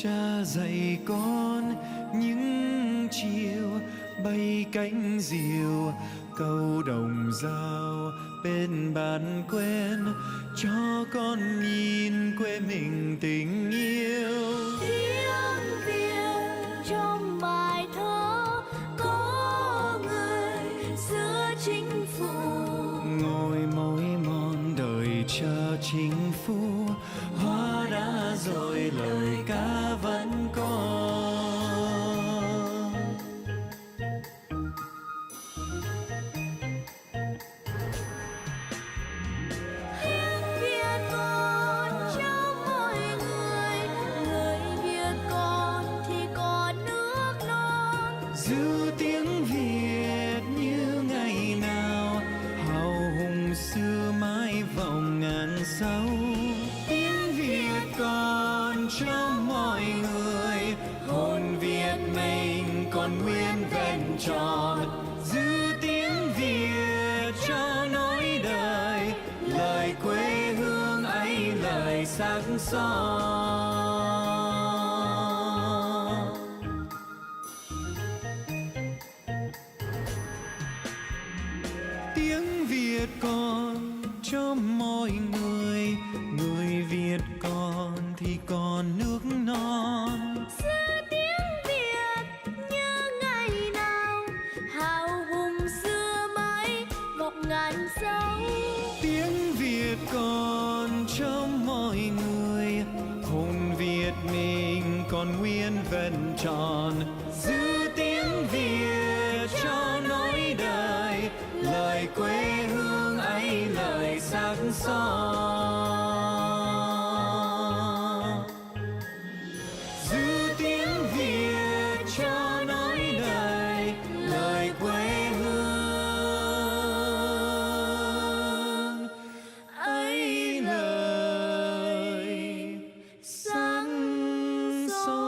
Cha dạy con những chiều bay cánh diều, câu đồng dao bên bàn quen, cho con nhìn quê mình tình yêu. Tiếng Việt trong bài thơ có người xưa chính phủ, Ngồi mối mòn đời chờ chính phủ, hoa đã rồi lời ca vẫn còn. tiếng Việt còn trong mỗi người, người Việt còn thì còn nước non. Giữ tiếng Việt như ngày nào, hào hùng xưa mãi vòng ngàn sau. Tiếng Việt còn trong mọi người, hồn Việt mình còn nguyên vẹn tròn. Giữ tiếng Việt cho nối đời, lời quê hương ấy lời sắc son. Tiếng Việt còn trong mọi người, người Việt còn thì còn nước non. Giữ tiếng Việt như ngày nào, hào hùng xưa mãi vọng ngàn dấu. Tiếng Việt còn trong mọi người, hồn Việt mình còn nguyên vẹn tròn. Giữ tiếng Việt cho nối đời, lời quê hương ấy lời sắc son. Giữ tiếng Việt cho nối đời, lời quê hương ấy lời sắc son.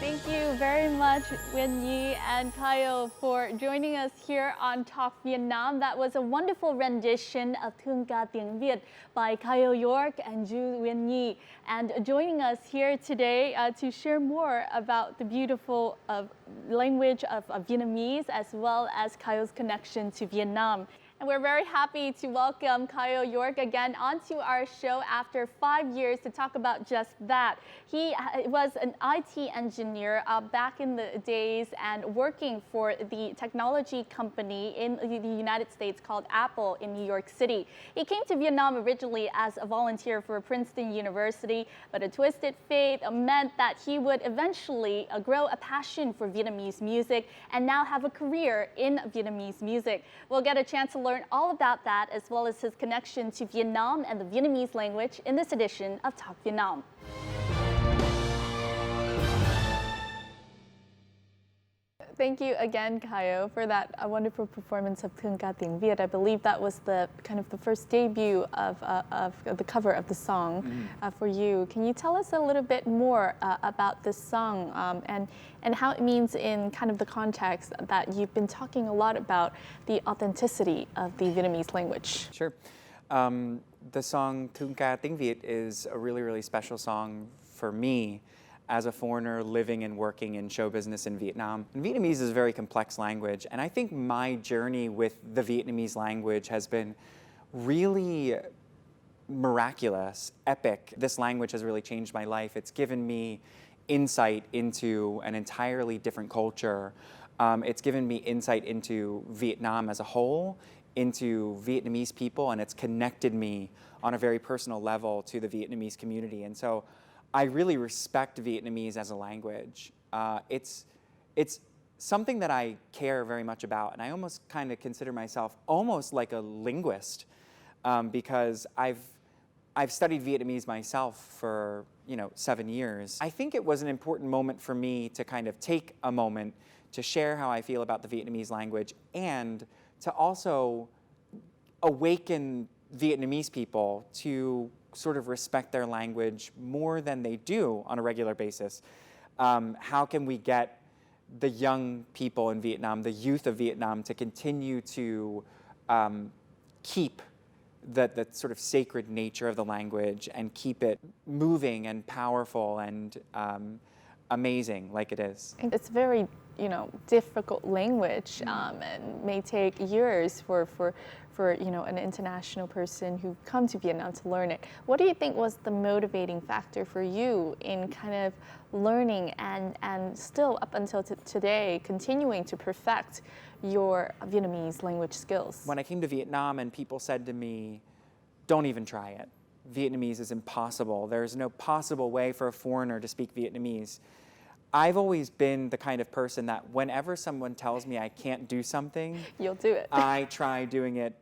Thank you very much, Uyên Nhi and Kyo, for joining us here on Talk Vietnam. That was a wonderful rendition of Thương ca tiếng Việt by Kyo York and Ju Uyên Nhi. And joining us here today to share more about the beautiful language of Vietnamese, as well as Kyo's connection to Vietnam. And we're very happy to welcome Kyo York again onto our show after 5 years to talk about just that. He was an IT engineer back in the days and working for the technology company in the United States called Apple in New York City. He came to Vietnam originally as a volunteer for Princeton University, but a twisted fate meant that he would eventually grow a passion for Vietnamese music and now have a career in Vietnamese music. We'll get a chance to learn all about that, as well as his connection to Vietnam and the Vietnamese language in this edition of Talk Vietnam. Thank you again, Kyo, for that wonderful performance of Thương ca tiếng Việt. I believe that was the kind of the first debut of the cover of the song for you. Can you tell us a little bit more about this song and how it means in kind of the context that you've been talking a lot about the authenticity of the Vietnamese language? Sure. The song Thương ca tiếng Việt is a really, really special song for me as a foreigner living and working in show business in Vietnam. And Vietnamese is a very complex language, and I think my journey with the Vietnamese language has been really miraculous, epic. This language has really changed my life. It's given me insight into an entirely different culture. It's given me insight into Vietnam as a whole, into Vietnamese people, and it's connected me on a very personal level to the Vietnamese community. And so I really respect Vietnamese as a language. It's something that I care very much about, and I almost kind of consider myself almost like a linguist because I've studied Vietnamese myself for 7 years. I think it was an important moment for me to kind of take a moment to share how I feel about the Vietnamese language and to also awaken Vietnamese people to sort of respect their language more than they do on a regular basis. How can we get the young people in Vietnam, the youth of Vietnam, to continue to keep the sort of sacred nature of the language and keep it moving and powerful and amazing like it is. It's very, difficult language, and may take years for an international person who come to Vietnam to learn it. What do you think was the motivating factor for you in kind of learning and still up until today continuing to perfect your Vietnamese language skills? When I came to Vietnam and people said to me, don't even try it. Vietnamese is impossible. There's no possible way for a foreigner to speak Vietnamese. I've always been the kind of person that whenever someone tells me I can't do something, You'll do it. I try doing it,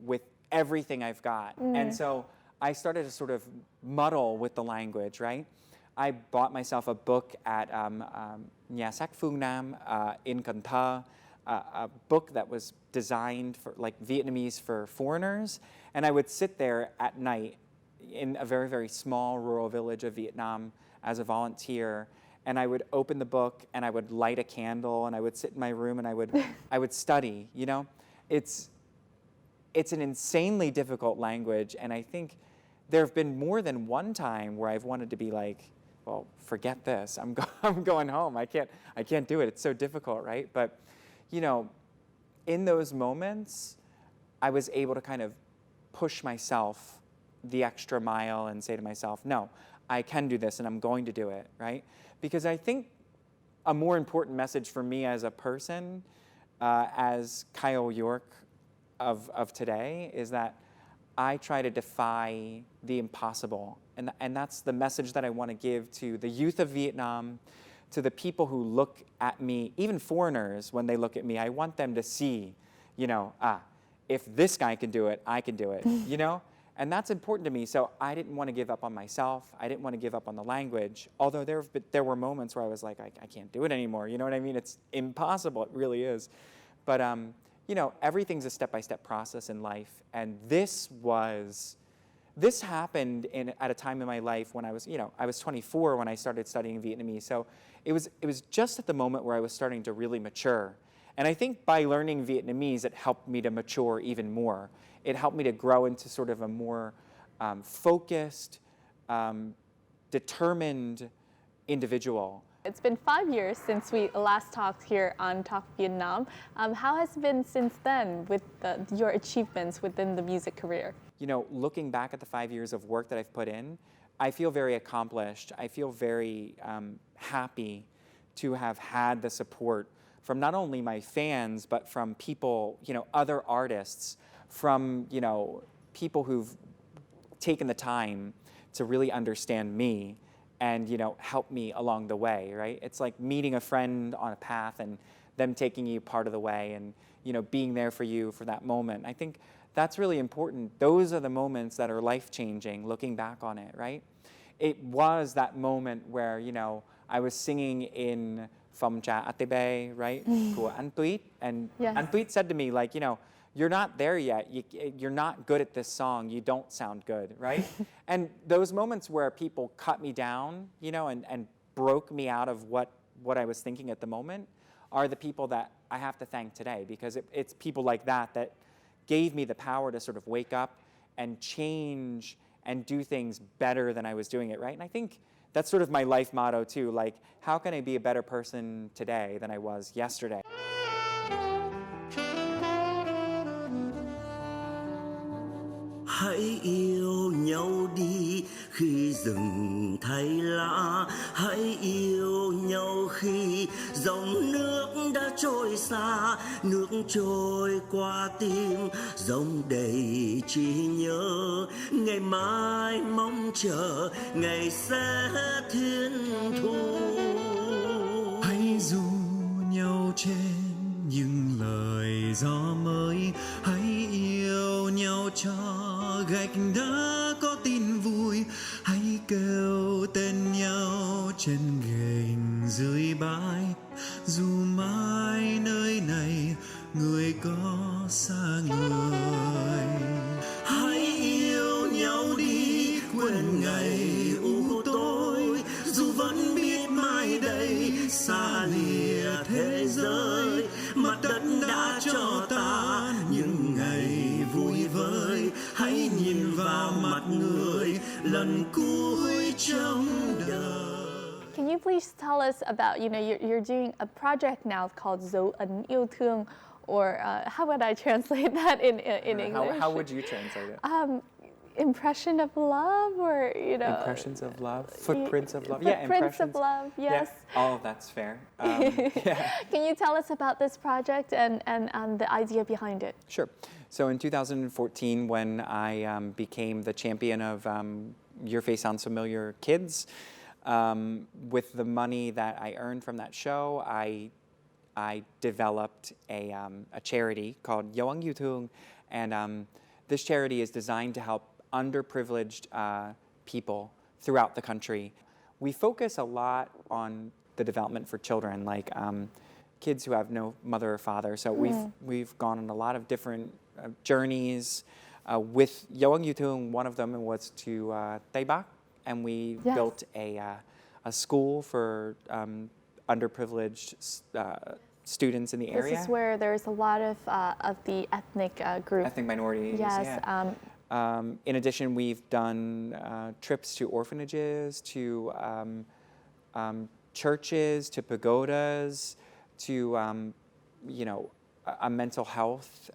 with everything I've got. And so I started to sort of muddle with the language, right? I bought myself a book at Nhà sách Phương Nam in Cần Thơ, a book that was designed for like Vietnamese for foreigners. And I would sit there at night in a very, very small rural village of Vietnam as a volunteer. And I would open the book and I would light a candle and I would sit in my room and I would study, It's an insanely difficult language, and I think there have been more than one time where I've wanted to be like, well, forget this. I'm going home. I can't do it. It's so difficult, right? But, in those moments, I was able to kind of push myself the extra mile and say to myself, no, I can do this and I'm going to do it, right? Because I think a more important message for me as a person, as Kyo York of today, is that I try to defy the impossible. And that's the message that I want to give to the youth of Vietnam, to the people who look at me, even foreigners, when they look at me. I want them to see, if this guy can do it, I can do it, And that's important to me. So I didn't want to give up on myself. I didn't want to give up on the language. Although there were moments where I was like, I can't do it anymore. You know what I mean? It's impossible. It really is. But, everything's a step-by-step process in life. And this happened at a time in my life when I was 24 when I started studying Vietnamese. So it was just at the moment where I was starting to really mature. And I think by learning Vietnamese, it helped me to mature even more. It helped me to grow into sort of a more focused, determined individual. It's been 5 years since we last talked here on Talk Vietnam. How has it been since then with your achievements within the music career? Looking back at the 5 years of work that I've put in, I feel very accomplished. I feel very happy to have had the support from not only my fans, but from people, other artists, from, people who've taken the time to really understand me and, help me along the way, right? It's like meeting a friend on a path and them taking you part of the way and, being there for you for that moment. I think that's really important. Those are the moments that are life-changing, looking back on it, right? It was that moment where, I was singing in Phòng trà ATB, right, của anh Tuyết. And Yes. anh Tuyết said to me, like, you're not there yet. You're not good at this song. You don't sound good, right? And those moments where people cut me down, and broke me out of what I was thinking at the moment are the people that I have to thank today, because it's people like that gave me the power to sort of wake up and change and do things better than I was doing it, right? And I think that's sort of my life motto too, like, how can I be a better person today than I was yesterday? Hãy yêu nhau đi khi rừng thay lá, hãy yêu nhau khi dòng nước đã trôi xa, nước trôi qua tim dòng đầy trí nhớ, ngày mai mong chờ ngày sẽ thiên thu. Hãy ru nhau trên những lời gió mới, hãy yêu nhau cho gạch đá có tin vui, hãy kêu tên nhau trên ghềnh dưới bãi, dù mai nơi này người có xa người. Hãy yêu nhau đi quên ngày u tối, dù vẫn biết mai thế giới. Mặt đất đã cho ta những ngày vui vơi, hãy nhìn vào mặt người lần cuối trong đời. Can you please tell us about, you're doing a project now called dấu ấn yêu thương, or how would I translate that in English? How would you translate it? Impression of love, or Impressions of love, footprints of love. Yeah, footprints impressions of love. Yes. Yeah, all of that's fair. Yeah. Can you tell us about this project and the idea behind it? Sure. So in 2014, when I became the champion of Your Face Sounds Familiar Kids, with the money that I earned from that show, I developed a charity called Yo Ang Yu Thương, and this charity is designed to help underprivileged people throughout the country. We focus a lot on the development for children, like kids who have no mother or father. So we've gone on a lot of different journeys. With Yo Ang Yu Thương, one of them was to Tây Bắc, and we built a school for underprivileged students in the area. This is where there's a lot of the ethnic group. Ethnic minorities. Yes. Yeah. In addition, we've done trips to orphanages, to churches, to pagodas, to a mental health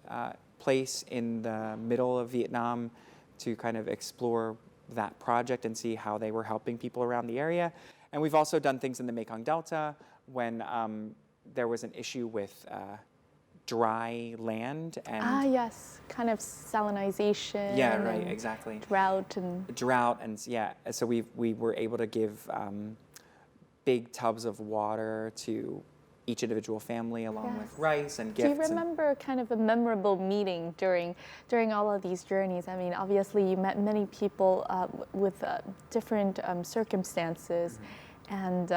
place in the middle of Vietnam, to kind of explore that project and see how they were helping people around the area. And we've also done things in the Mekong Delta when there was an issue with dry land and yes, kind of salinization. yeah, right, exactly. Drought and yeah. So we were able to give big tubs of water to each individual family, along with rice and gifts. Do you remember kind of a memorable meeting during all of these journeys? I mean, obviously you met many people with different circumstances, and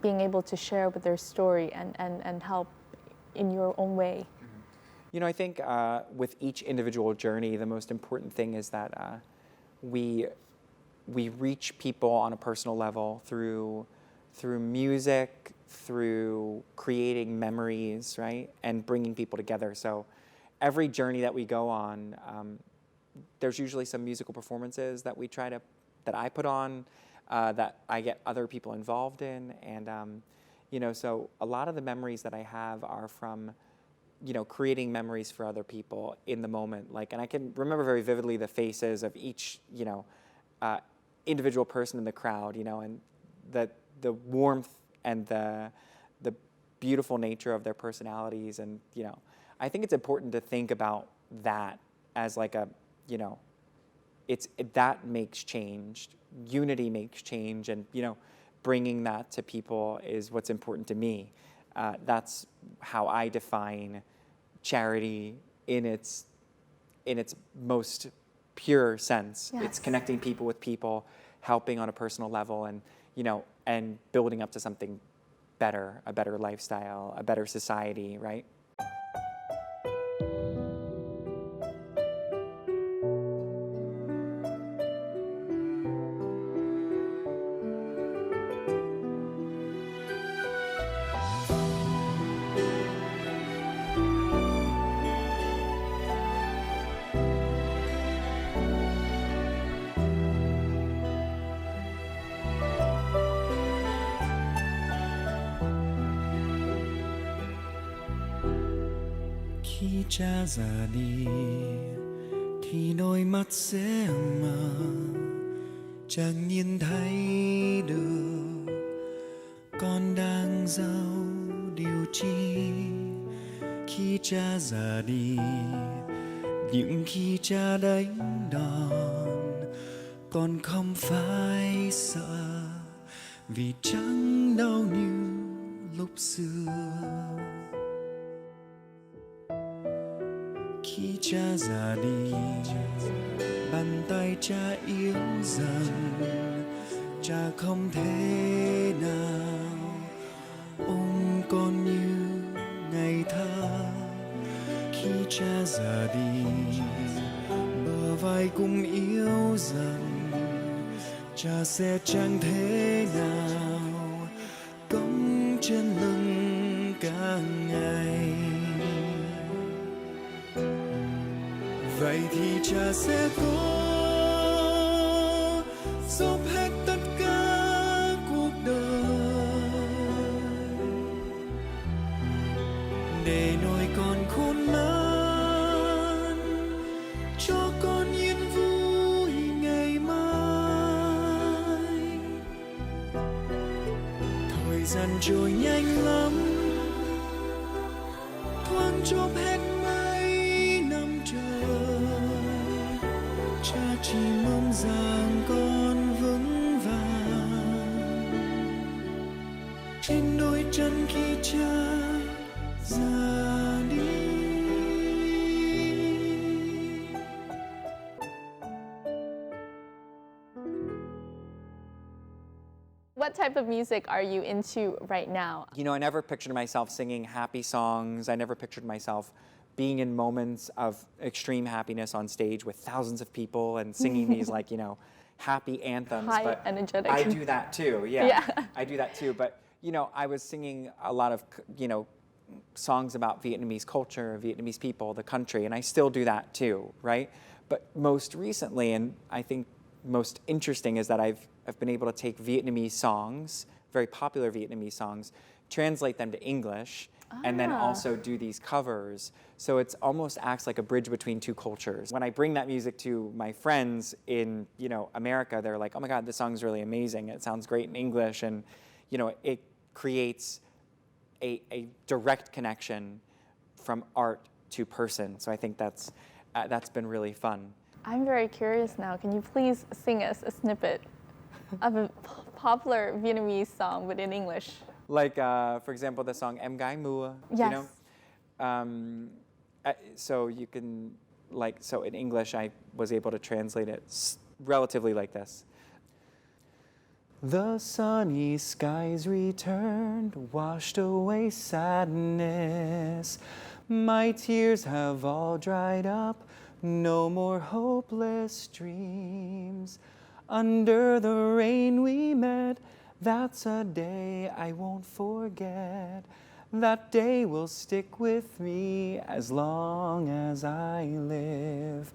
being able to share with their story and help in your own way. I think with each individual journey, the most important thing is that we reach people on a personal level through music, through creating memories, right, and bringing people together. So every journey that we go on, there's usually some musical performances that I put on, that I get other people involved in, and so a lot of the memories that I have are from creating memories for other people in the moment. And I can remember very vividly the faces of each individual person in the crowd, and the warmth and the beautiful nature of their personalities. And I think it's important to think about that as like that makes change. Unity makes change, and bringing that to people is what's important to me. That's how I define charity in its most pure sense. Yes. It's connecting people with people, helping on a personal level, and and building up to something better, a better lifestyle, a better society, right? Khi cha già đi thì đôi mắt sẽ mờ, chẳng nhìn thấy được con đang giấu điều chi. Khi cha già đi, những khi cha đánh đòn, con không phải sợ, vì chẳng đau như lúc xưa. Khi cha già đi, bàn tay cha yếu dần, cha không thể nào ôm con như ngày thơ. Khi cha già đi, bờ vai cũng yếu dần, cha sẽ chẳng thể nào cõng trên lưng cả vậy thì cha sẽ có dốc hết tất cả cuộc đời để nuôi con khôn lớn cho con yên vui ngày mai. Thời gian trôi nhanh lắm, thoáng chốc hết mấy năm trời. Cha chỉ mong rằng con vững vàng trên đôi chân khi cha ra đi. What type of music are you into right now? You know, I never pictured myself singing happy songs. I never pictured myself being in moments of extreme happiness on stage with thousands of people and singing these like, you know, happy anthems. High but energetic. I do that too, yeah. Yeah. I do that too. But, you know, I was singing a lot of, you know, songs about Vietnamese culture, Vietnamese people, the country, and I still do that too, right? But most recently, and I think most interesting, is that I've been able to take Vietnamese songs, very popular Vietnamese songs, translate them to English, and then also do these covers. So it's almost acts like a bridge between two cultures. When I bring that music to my friends in, you know, America, they're like, oh my God, this song's really amazing. It sounds great in English. And, you know, it creates a direct connection from art to person. So I think that's been really fun. I'm very curious now. Can you please sing us a snippet of a popular Vietnamese song but in English? Like, for example, the song Em Gái Mưa, Yes. you know? So you can, like, so in English, I was able to translate it relatively like this. The sunny skies returned, washed away sadness. My tears have all dried up, no more hopeless dreams. Under the rain we met, that's a day I won't forget. That day will stick with me as long as I live.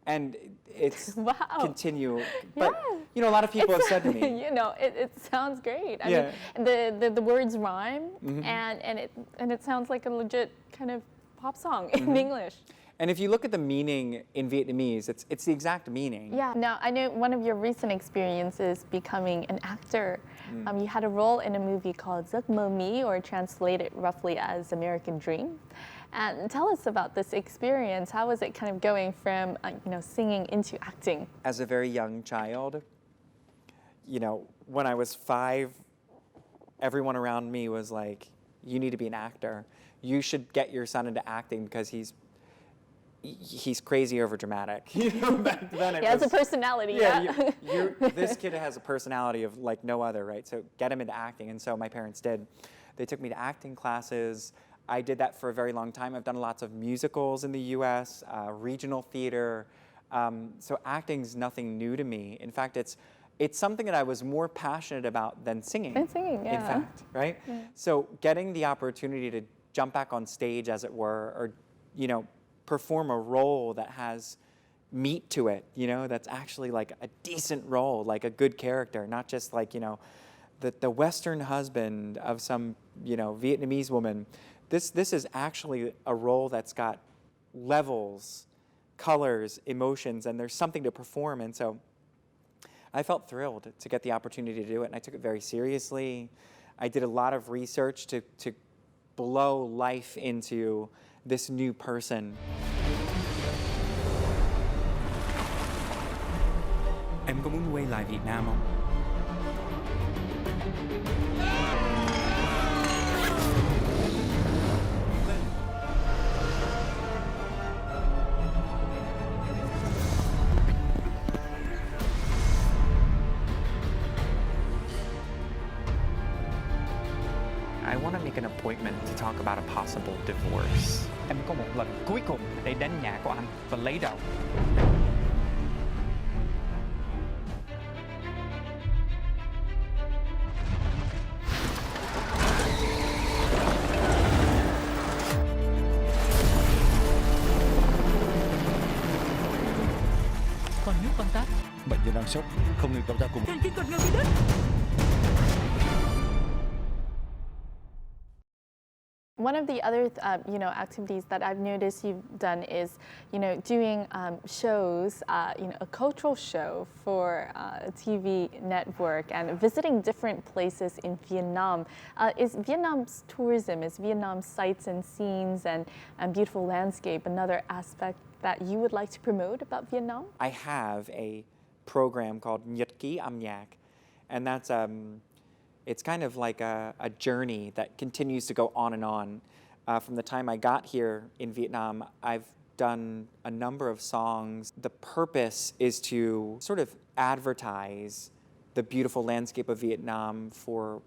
And it's Wow. continue. But, Yeah. you know, a lot of people have said to me, You know, it sounds great. I Yeah. mean, the words rhyme, and it sounds like a legit kind of pop song in English. and if you look at the meaning in Vietnamese, it's the exact meaning. Yeah. Now, I know one of your recent experiences becoming an actor. You had a role in a movie called Giấc Mơ Mi, or translated roughly as American Dream. And tell us about this experience. How was it kind of going from, you know, singing into acting? As a very young child, you know, when I was 5, everyone around me was like, you need to be an actor. You should get your son into acting because he's crazy over dramatic. You know, back then it He has was, a personality. yeah, this kid has a personality of like no other, right? So get him into acting. And so my parents did. They took me to acting classes. I did that for a very long time. I've done lots of musicals in the US, regional theater. So acting's nothing new to me. In fact, it's something that I was more passionate about than singing. Than singing, yeah. In fact, right? Yeah. So getting the opportunity to jump back on stage, as it were, or, you know, perform a role that has meat to it, you know, that's actually like a decent role, like a good character, not just like, you know, the Western husband of some, you know, Vietnamese woman. This is actually a role that's got levels, colors, emotions, and there's something to perform. And so I felt thrilled to get the opportunity to do it, and I took it very seriously. I did a lot of research to blow life into this new person. Em có muốn quay lại Việt Nam không? I want to make an appointment to talk about a possible divorce. Em có một lần cuối cùng để đến nhà của anh và lấy đầu. nước băng táp. Bệnh nhân đang sốc, không nên tạo ra cùng. Thần kinh cột ngược bị đứt. One of the other, activities that I've noticed you've done is, doing shows, a cultural show for a TV network and visiting different places in Vietnam. Is Vietnam's tourism, is Vietnam's sights and scenes and beautiful landscape another aspect that you would like to promote about Vietnam? I have a program called Nhật ký âm nhạc, and that's it's kind of like a journey that continues to go on and on. From the time I got here in Vietnam, I've done a number of songs. The purpose is to sort of advertise the beautiful landscape of Vietnam for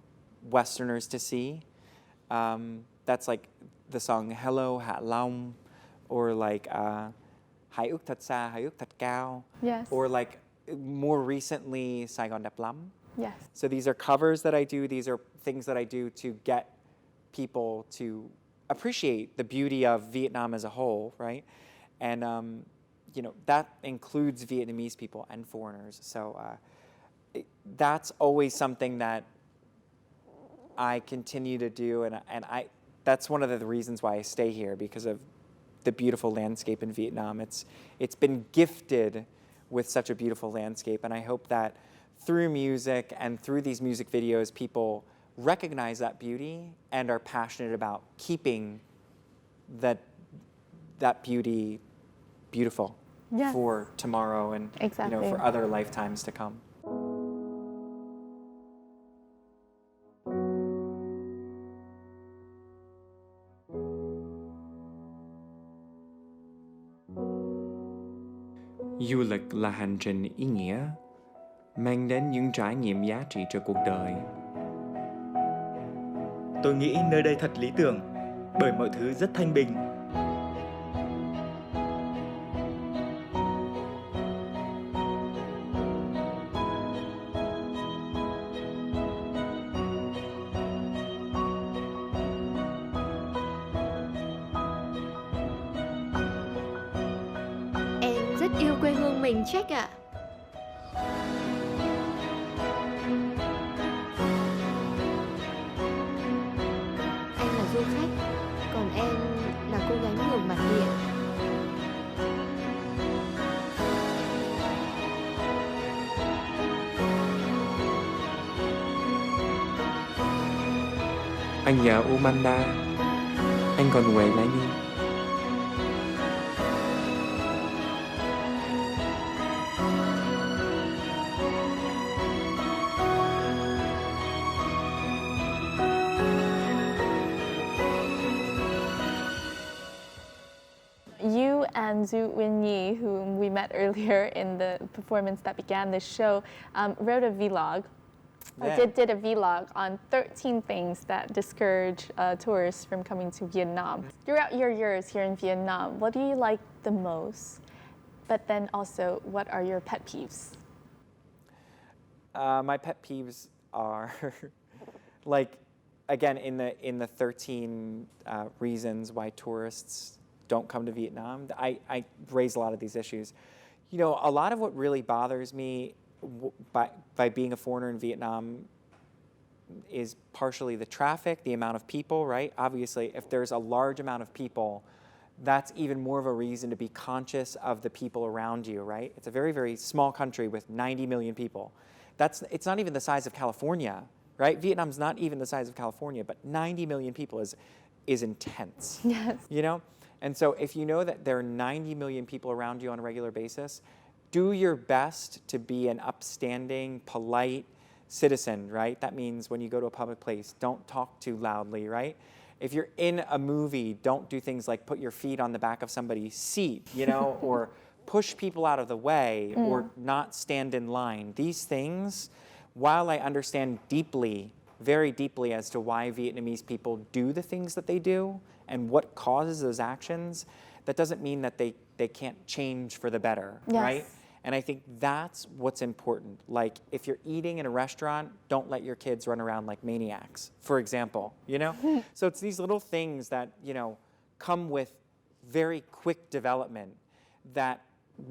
Westerners to see. That's like the song Hello Hạ Long, or like Hãy ước thật xa, hãy ước thật cao. Yes. Or like more recently, Sài Gòn đẹp lắm. Yes. So these are covers that I do. These are things that I do to get people to appreciate the beauty of Vietnam as a whole, right? And that includes Vietnamese people and foreigners. So that's always something that I continue to do, and that's one of the reasons why I stay here, because of the beautiful landscape in Vietnam. It's been gifted with such a beautiful landscape, and I hope that through music and through these music videos, people recognize that beauty and are passionate about keeping that beauty beautiful. Yes. For tomorrow and Exactly. for other lifetimes to come. Du lịch là hành trình ý nghĩa, mang đến những trải nghiệm giá trị cho cuộc đời. Tôi nghĩ nơi đây thật lý tưởng, bởi mọi thứ rất thanh bình. Em rất yêu quê hương mình Jack ạ. Anh là du khách, còn em là cô gái ngược bản địa. Anh nhà Umanda, anh còn quay lại đi. You and Zhu Wenyi, whom we met earlier in the performance that began this show, wrote a vlog. Yeah. Did a vlog on 13 things that discourage tourists from coming to Vietnam. Throughout your years here in Vietnam, what do you like the most? But then also, what are your pet peeves? My pet peeves are like, again, in the 13 reasons why tourists don't come to Vietnam, I raise a lot of these issues. A lot of what really bothers me by being a foreigner in Vietnam is partially the traffic, the amount of people, right? Obviously, if there's a large amount of people, that's even more of a reason to be conscious of the people around you, right? It's a very, very small country with 90 million people. It's not even the size of California, right? Vietnam's not even the size of California, but 90 million people is intense. Yes. And so if you know that there are 90 million people around you on a regular basis, do your best to be an upstanding, polite citizen, right? That means when you go to a public place, don't talk too loudly, right? If you're in a movie, don't do things like put your feet on the back of somebody's seat, or push people out of the way, or not stand in line. These things, while I understand deeply, very deeply as to why Vietnamese people do the things that they do and what causes those actions, that doesn't mean that they can't change for the better, Yes. right? And I think that's what's important. Like, if you're eating in a restaurant, don't let your kids run around like maniacs, for example, So it's these little things that, come with very quick development that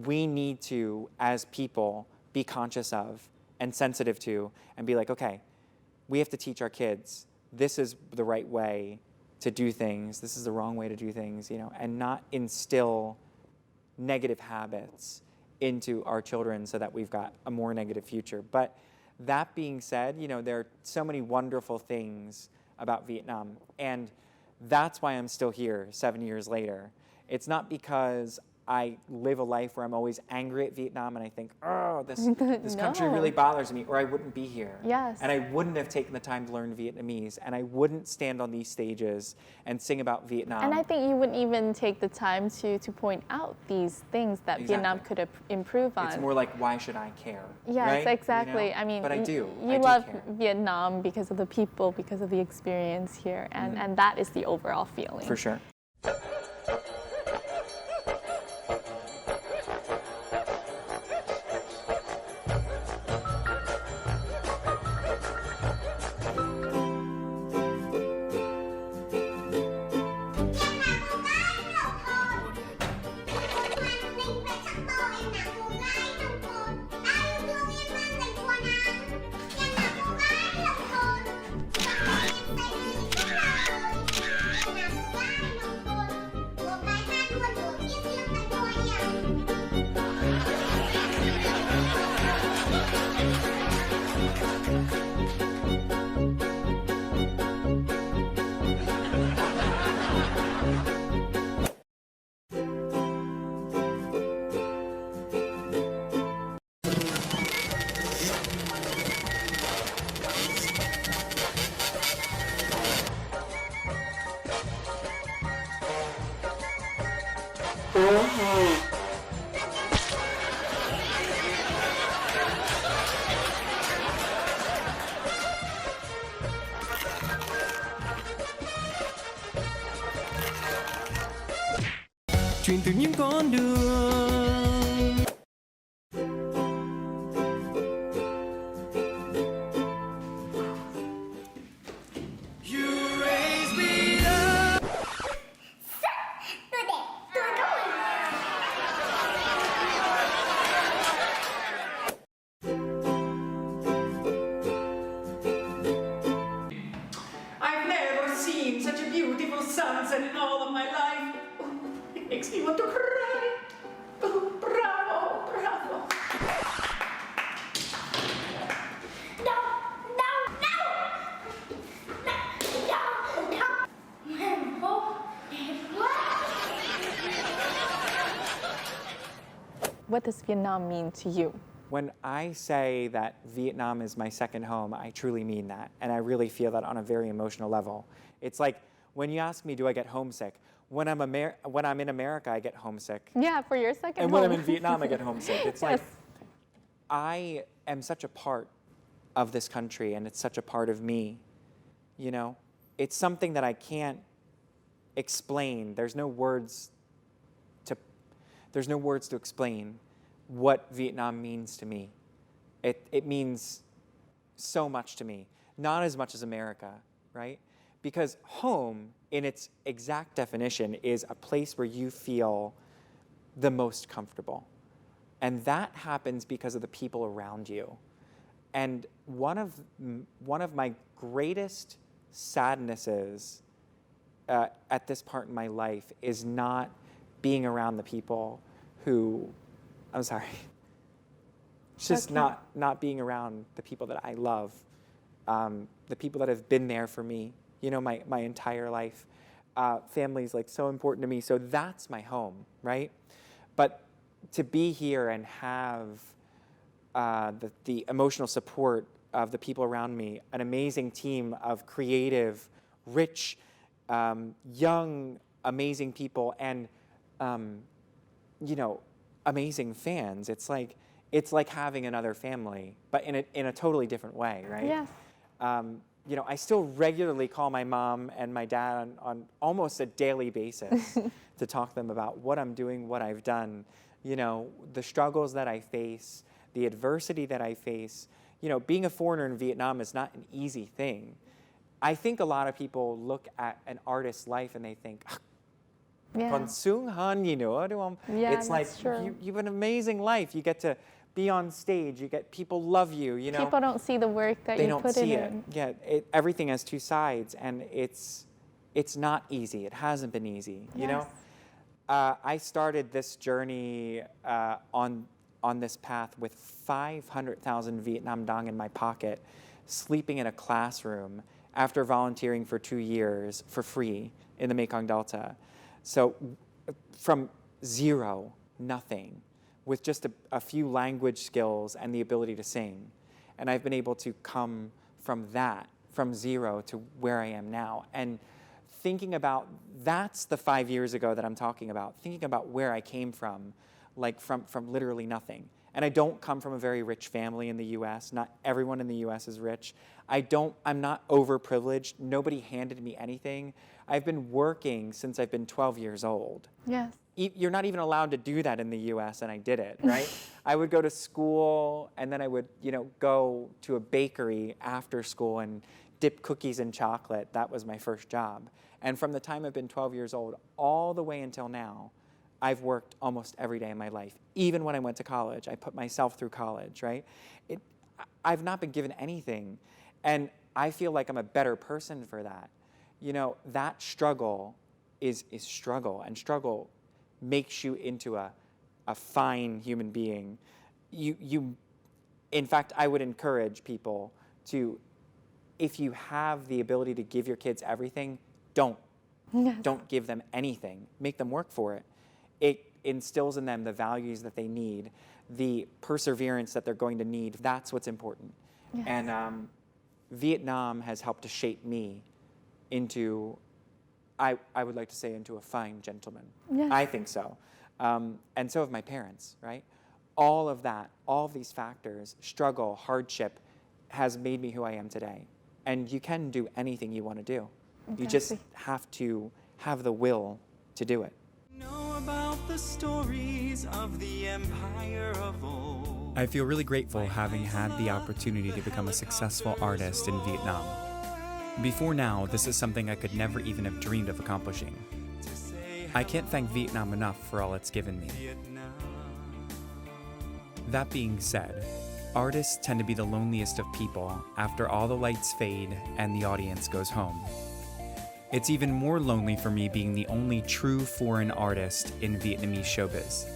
we need to, as people, be conscious of and sensitive to, and be like, okay, we have to teach our kids, this is the right way to do things, this is the wrong way to do things, you know, and not instill negative habits into our children so that we've got a more negative future. But that being said, you know, there are so many wonderful things about Vietnam, and that's why I'm still here 7 years later. It's not because I live a life where I'm always angry at Vietnam and I think, oh, this country really bothers me, or I wouldn't be here. Yes. And I wouldn't have taken the time to learn Vietnamese, and I wouldn't stand on these stages and sing about Vietnam. And I think you wouldn't even take the time to point out these things that Vietnam could improve on. It's more like, why should I care? Yes, right? exactly. You know? I mean, but I do. You love Vietnam because of the people, because of the experience here, and that is the overall feeling. For sure. Truyền từ những con đường. You raise me up. Tôi đẹp, tôi có quyền. I've never seen such a beautiful sunset in all of my life. It makes me want to cry. Oh, bravo, bravo. No, no, no. No, no, no. Thành phố đẹp quá. What does Vietnam mean to you? When I say that Vietnam is my second home, I truly mean that. And I really feel that on a very emotional level. It's like when you ask me, do I get homesick? When I'm in America, I get homesick. Yeah, for your second And home. when I'm in Vietnam, I get homesick. It's like, Yes. I am such a part of this country, and it's such a part of me, you know? It's something that I can't explain. There's no words to explain what Vietnam means to me. It means so much to me. Not as much as America, right? Because home, in its exact definition, is a place where you feel the most comfortable. And that happens because of the people around you. And one of my greatest sadnesses at this part in my life is not being around the people who, I'm sorry, it's just not being around the people that I love, the people that have been there for me, you know, my entire life. Family's like so important to me, so that's my home, right? But to be here and have the emotional support of the people around me, an amazing team of creative, rich, young, amazing people, and you know, amazing fans. It's like having another family, but in a totally different way, right? Yes. You know, I still regularly call my mom and my dad on almost a daily basis to talk to them about what I'm doing, what I've done, you know, the struggles that I face, the adversity that I face. You know, being a foreigner in Vietnam is not an easy thing. I think a lot of people look at an artist's life and they think, Yeah. Còn sướng hơn gì nữa, đúng không? Yeah, It's like that's true. you have an amazing life. You get to be on stage. You get people love you. You know, People don't see the work that they you don't put see in. it. Yeah, everything has two sides, and it's not easy. It hasn't been easy. You know, I started this journey on this path with 500,000 Vietnam dong in my pocket, sleeping in a classroom after volunteering for 2 years for free in the Mekong Delta. So from zero, nothing, with just a few language skills and the ability to sing. And I've been able to come from that, from zero to where I am now. And thinking about, that's the 5 years ago that I'm talking about, thinking about where I came from, like from literally nothing. And I don't come from a very rich family in the US. Not everyone in the US is rich. I'm not overprivileged. Nobody handed me anything. I've been working since I've been 12 years old. Yes. You're not even allowed to do that in the US, and I did it, right? I would go to school, and then I would, go to a bakery after school and dip cookies in chocolate. That was my first job. And from the time I've been 12 years old all the way until now, I've worked almost every day in my life. Even when I went to college, I put myself through college, right? I've not been given anything. And I feel like I'm a better person for that. That struggle is struggle, and struggle makes you into a fine human being. In fact, I would encourage people to, if you have the ability to give your kids everything, don't. Yes. Don't give them anything. Make them work for it. It instills in them the values that they need, the perseverance that they're going to need. That's what's important. Yes. And Vietnam has helped to shape me into, I would like to say, into a fine gentleman. Yes. I think so. And so have my parents, right? All of that, all of these factors, struggle, hardship, has made me who I am today. And you can do anything you want to do. Exactly. You just have to have the will to do it. Know about the stories of the empire of old. I feel really grateful having had the opportunity to become a successful artist in Vietnam. Before now, this is something I could never even have dreamed of accomplishing. I can't thank Vietnam enough for all it's given me. That being said, artists tend to be the loneliest of people after all the lights fade and the audience goes home. It's even more lonely for me being the only true foreign artist in Vietnamese showbiz.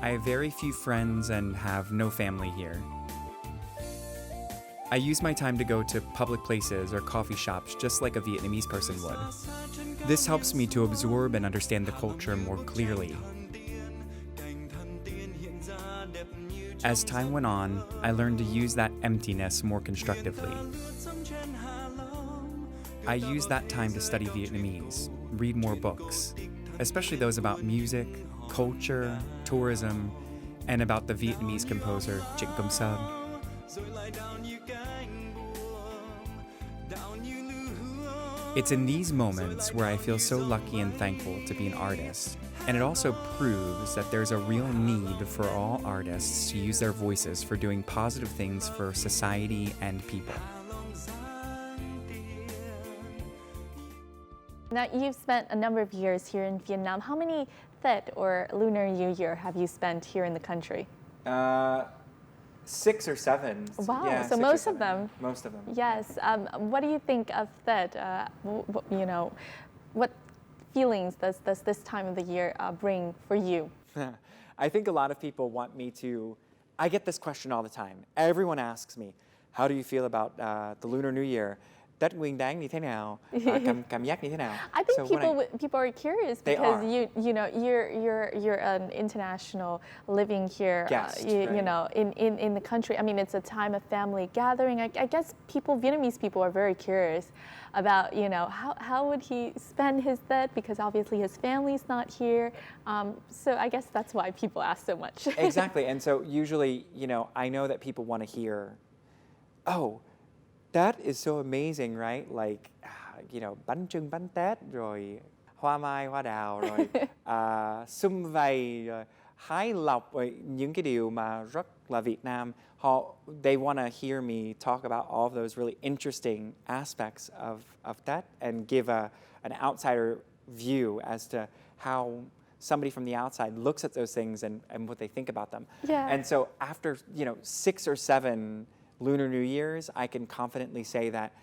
I have very few friends and have no family here. I use my time to go to public places or coffee shops just like a Vietnamese person would. This helps me to absorb and understand the culture more clearly. As time went on, I learned to use that emptiness more constructively. I used that time to study Vietnamese, read more books, especially those about music, culture, tourism, and about the Vietnamese composer Trịnh Công Sơn. It's in these moments where I feel so lucky and thankful to be an artist, and it also proves that there's a real need for all artists to use their voices for doing positive things for society and people. Now, you've spent a number of years here in Vietnam. How many Tết or Lunar New Year have you spent here in the country? 6 or 7. Wow, Yeah, so 6 or most of 7. them. Most of them. Yes. What do you think of Tết? What feelings does this time of the year bring for you? I think a lot of people want me to, I get this question all the time. Everyone asks me, how do you feel about the Lunar New Year? Tết Nguyên Đán như thế nào? Cảm giác như thế nào? I think So people are curious They because are. you're an international living here, Guest, you right. know, in the country. I mean, it's a time of family gathering. I guess Vietnamese people are very curious about, how would he spend his Tết, because obviously his family's not here. So I guess that's why people ask so much. Exactly, and so usually, I know that people want to hear, oh, that is so amazing, right? Like, bánh chưng bánh Tết, rồi hoa mai, hoa đào, rồi sum vầy, rồi hái lộc, rồi những cái điều mà rất là Việt Nam. They want to hear me talk about all of those really interesting aspects of Tết and give an outsider view as to how somebody from the outside looks at those things and what they think about them. Yeah. And so after 6 or 7 Lunar New Years, I can confidently say that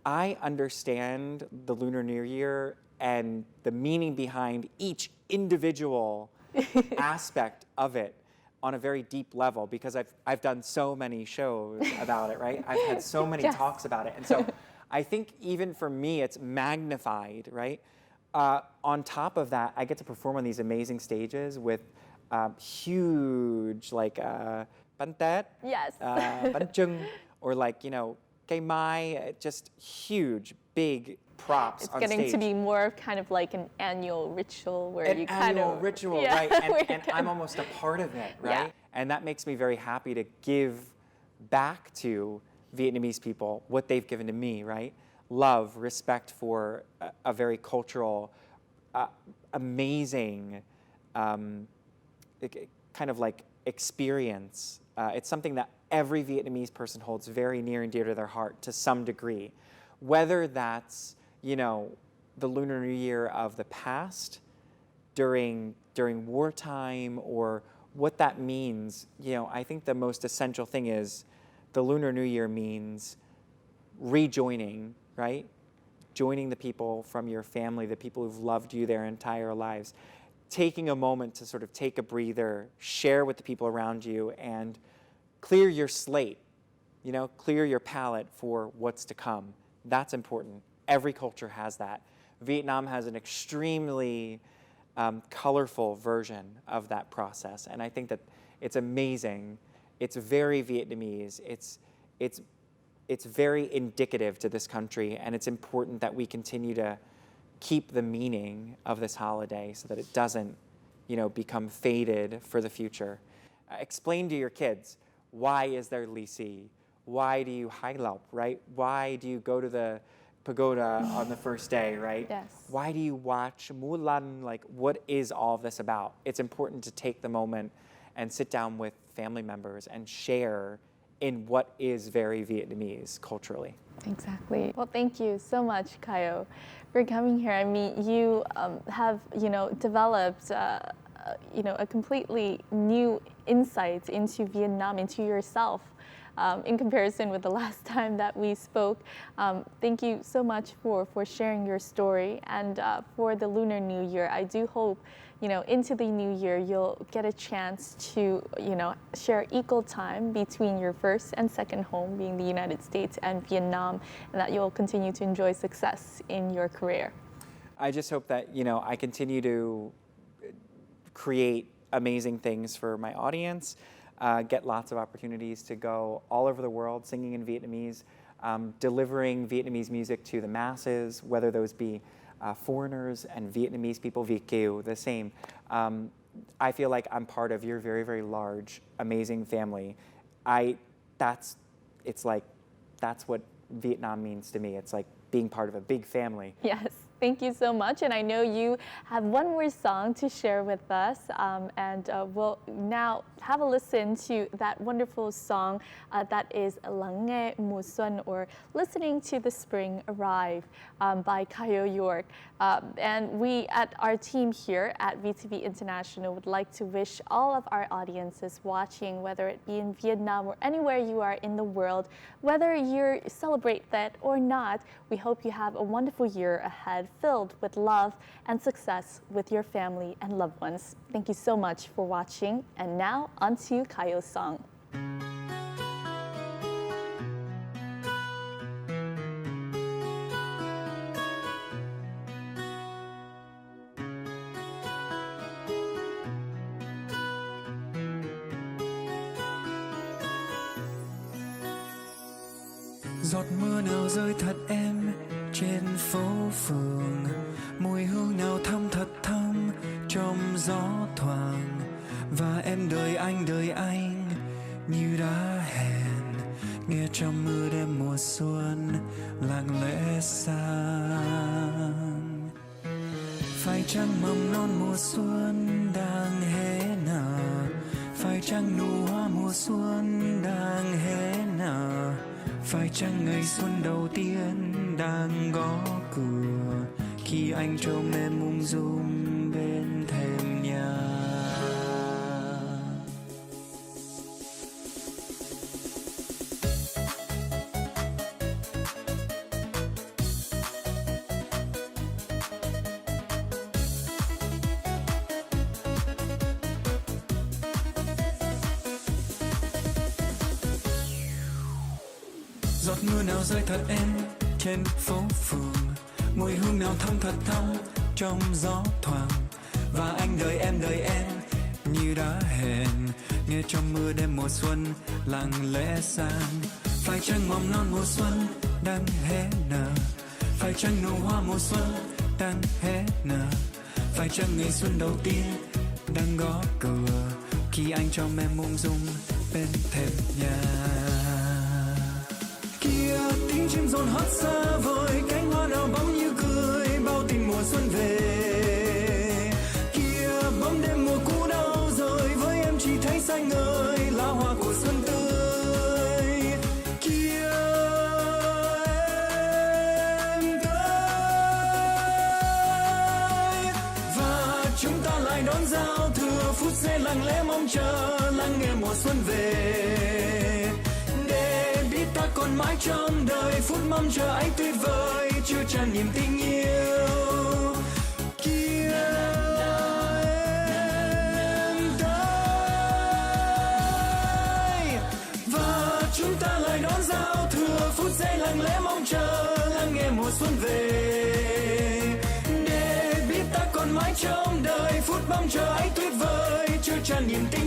I understand the Lunar New Year and the meaning behind each individual aspect of it on a very deep level, because I've done so many shows about it, right? I've had so many Yes. talks about it. And so I think even for me, it's magnified, right? On top of that, I get to perform on these amazing stages with huge, like, bánh tét, Yes. bánh chưng, or like, cây mai, just huge, big props It's on getting stage. to be more of kind of like an annual ritual where An you kind annual of ritual, yeah, right? where you And kind I'm of- almost a part of it, right? Yeah. And that makes me very happy to give back to Vietnamese people what they've given to me, right? Love, respect for a very cultural, amazing, kind of like experience. It's something that every Vietnamese person holds very near and dear to their heart to some degree. Whether that's, the Lunar New Year of the past, during wartime, or what that means, I think the most essential thing is the Lunar New Year means rejoining, right? Joining the people from your family, the people who've loved you their entire lives. Taking a moment to sort of take a breather, share with the people around you, and clear your slate, clear your palate for what's to come. That's important. Every culture has that. Vietnam has an extremely colorful version of that process, and I think that it's amazing. It's very Vietnamese. It's very indicative to this country, and it's important that we continue to keep the meaning of this holiday so that it doesn't, become faded for the future. Explain to your kids, why is there lisi? Why do you hai lop, right? Why do you go to the pagoda on the first day, right? Yes. Why do you watch Mulan? Like, what is all of this about? It's important to take the moment and sit down with family members and share in what is very Vietnamese culturally. Exactly. Well, thank you so much, Kyo, for coming here. I mean, you have, developed, a completely new insight into Vietnam, into yourself, in comparison with the last time that we spoke. Thank you so much for sharing your story. And for the Lunar New Year, I do hope, into the new year, you'll get a chance to, share equal time between your first and second home, being the United States and Vietnam, and that you'll continue to enjoy success in your career. I just hope that, I continue to create amazing things for my audience, get lots of opportunities to go all over the world singing in Vietnamese, delivering Vietnamese music to the masses, whether those be foreigners and Vietnamese people, Việt kiều, the same. I feel like I'm part of your very, very large, amazing family. That's what Vietnam means to me. It's like being part of a big family. Yes, thank you so much. And I know you have one more song to share with us. And we'll now have a listen to that wonderful song that is Lắng nghe mùa xuân, or Listening to the Spring Arrive, by Kyo York. And we at our team here at VTV International would like to wish all of our audiences watching, whether it be in Vietnam or anywhere you are in the world, whether you celebrate that or not, we hope you have a wonderful year ahead filled with love and success with your family and loved ones. Thank you so much for watching. And now on to Kyo's song. Giọt mưa nào rơi thật êm trên phố phường, mùi hương nào thơm thật thơm trong gió thoảng, và em đợi anh như đã hẹn, nghe trong mưa đêm mùa xuân lặng lẽ sang. Phải chăng mầm non mùa xuân đang hé nở, phải chăng nụ hoa mùa xuân đang hé nở, phải chăng ngày xuân đầu tiên đang gõ cửa, khi anh trông em ung dung bên thềm nhà. Giọt mưa nào rơi thật êm trên phố phường, mùi hương nào thơm thật thắm trong gió thoảng, và anh đợi em như đã hẹn, nghe trong mưa đêm mùa xuân lặng lẽ sang. Phải chăng mầm non mùa xuân đang hé nở, phải chăng nụ hoa mùa xuân đang hé nở, phải chăng ngày xuân đầu tiên đang gõ cửa khi anh trong em ung dung bên thềm nhà. Kia tiếng chim rộn hót xa vời, cánh hoa nào bóng như cười bao tình mùa xuân về. Kia bóng đêm mùa cũ đau rồi, với em chỉ thấy xanh ngời lá hoa của xuân tươi. Kia em tới và chúng ta lại đón giao thừa, phút giây lặng lẽ mong chờ lắng nghe mùa xuân về. Ta còn mãi trong đời phút mong chờ anh tuyệt vời, chưa tràn niềm tình yêu. Kia em tới và chúng ta lại đón giao thừa, phút giây lặng lẽ mong chờ lắng nghe mùa xuân về. Để biết ta còn mãi trong đời phút mong chờ anh tuyệt vời, chưa tràn niềm tình